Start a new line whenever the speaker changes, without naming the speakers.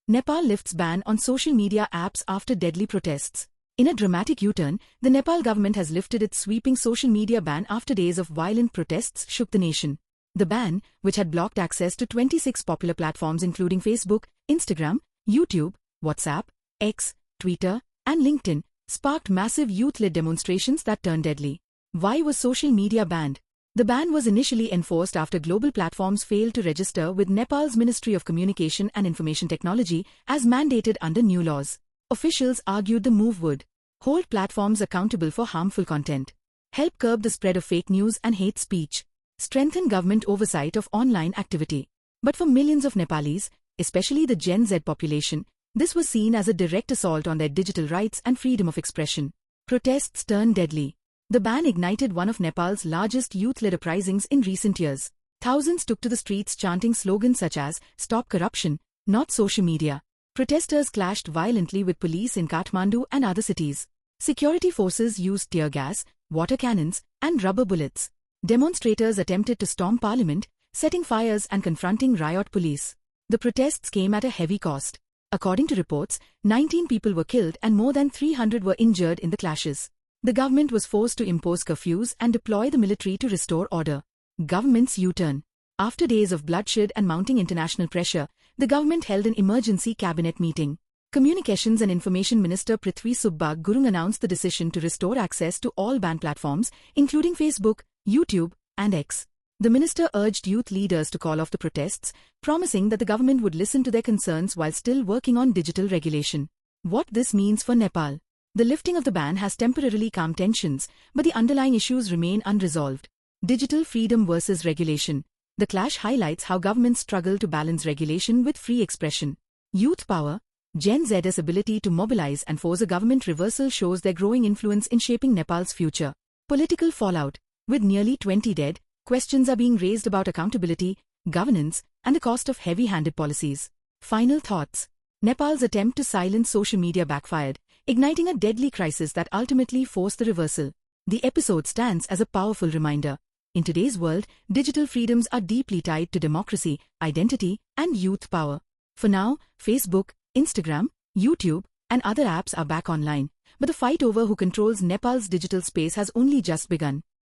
Nepal lifts ban on social media apps after deadly protests. In a dramatic U-turn, the Nepal government has lifted its sweeping social media ban after days of violent protests shook the nation. The ban, which had blocked access to 26 popular platforms including Facebook, Instagram, YouTube, WhatsApp, X, Twitter, and LinkedIn, sparked massive youth-led demonstrations that turned deadly. Why was social media banned? The ban was initially enforced after global platforms failed to register with Nepal's Ministry of Communication and Information Technology as mandated under new laws. Officials argued the move would hold platforms accountable for harmful content, help curb the spread of fake news and hate speech, strengthen government oversight of online activity. But for millions of Nepalis, especially the Gen Z population, this was seen as a direct assault on their digital rights and freedom of expression. Protests turned deadly. The ban ignited one of Nepal's largest youth-led uprisings in recent years. Thousands took to the streets chanting slogans such as, "Stop corruption, not social media." Protesters clashed violently with police in Kathmandu and other cities. Security forces used tear gas, water cannons, and rubber bullets. Demonstrators attempted to storm parliament, setting fires and confronting riot police. The protests came at a heavy cost. According to reports, 19 people were killed and more than 300 were injured in the clashes. The government was forced to impose curfews and deploy the military to restore order. Government's U-turn. After days of bloodshed and mounting international pressure, the government held an emergency cabinet meeting. Communications and Information Minister Prithvi Subba Gurung announced the decision to restore access to all banned platforms, including Facebook, YouTube, and X. The minister urged youth leaders to call off the protests, promising that the government would listen to their concerns while still working on digital regulation. What this means for Nepal. The lifting of the ban has temporarily calmed tensions, but the underlying issues remain unresolved. Digital freedom versus regulation. The clash highlights how governments struggle to balance regulation with free expression. Youth power. Gen Z's ability to mobilize and force a government reversal shows their growing influence in shaping Nepal's future. Political fallout. With nearly 20 dead, questions are being raised about accountability, governance, and the cost of heavy-handed policies. Final thoughts. Nepal's attempt to silence social media backfired, igniting a deadly crisis that ultimately forced the reversal. The episode stands as a powerful reminder. In today's world, digital freedoms are deeply tied to democracy, identity, and youth power. For now, Facebook, Instagram, YouTube, and other apps are back online, but the fight over who controls Nepal's digital space has only just begun.